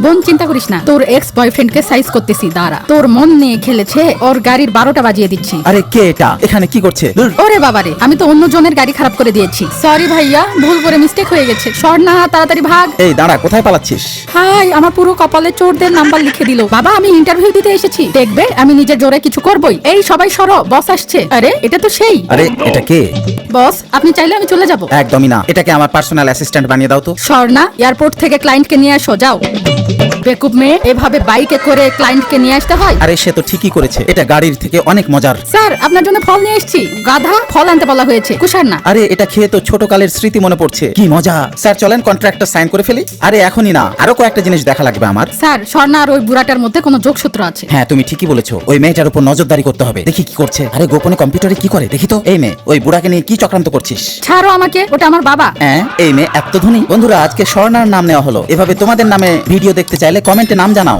বোন চিন্তা করিস না, তোর এক্স বয়ফ্রেন্ড কে সাইজ করতেছি, দাঁড়া। তোর মন নিয়ে খেলেছে, ওর গাড়ির 12টা বাজিয়ে দিচ্ছি। আরে কে এটা এখানে কি করছে? ধুর। ওরে বাবারে, আমি তো অন্য জনের গাড়ি খারাপ করে দিয়েছি। সরি ভাইয়া, ভুল করে মিস্টেক হয়ে গেছে। স্বর্ণা তাড়াতাড়ি ভাগ। এই দাঁড়া, কোথায় পালাচ্ছিস? হাই, আমার পুরো কপালে চোরদের নাম্বার লিখে দিল। বাবা, আমি ইন্টারভিউ দিতে এসেছি, দেখবে আমি নিজের জোরে কিছু করবই। এই সবাই সরো, বস আসছে। আরে এটা তো সেই। আরে এটা কে? বস, আপনি চাইলে আমি চলে যাব। একদমই না, এটাকে আমার পার্সোনাল অ্যাসিস্ট্যান্ট বানিয়ে দাও তো। স্বর্ণা, এয়ারপোর্ট থেকে ক্লায়েন্টকে নিয়ে আসো, যাও। বেকুব মেয়ে, এভাবে বাইকে করে ক্লায়েন্টকে নিয়ে আসতে হয়? আরে সে তো ঠিকই করেছে, এটা গাড়ির থেকে অনেক মজার। স্যার, আপনার জন্য ফল নিয়ে এসেছি। গাধা, ফল আনতে বলা হয়েছে, কুষার না। আরে এটা খেয়ে তো ছোট কালের স্মৃতি মনে পড়ছে, কি মজা। স্যার চলেন কন্ট্রাক্টটা সাইন করে ফেলি। আরে এখনই না, আরো কয়েকটা জিনিস দেখা লাগবে আমার। স্যার, স্বর্ণা আর ওই বুড়াটার মধ্যে কোনো যোগসূত্র আছে। হ্যাঁ তুমি ঠিকই বলেছো, ওই মেয়েটার উপর নজরদারি করতে হবে। দেখি কি করছে। আরে গোপনে কম্পিউটারে কি করে দেখি তো। এই মেয়ে, ওই বুড়াকে নিয়ে কি চক্রান্ত করছিস? ছাড়ো আমাকে, ওটা আমার বাবা। হ্যাঁ, এই মেয়ে এত ধনী। বন্ধুরা, আজকে স্বর্ণার নাম নেওয়া হলো। এভাবে তোমাদের নামে ভিডিও দেখতে চাইলে কমেন্টে নাম জানাও।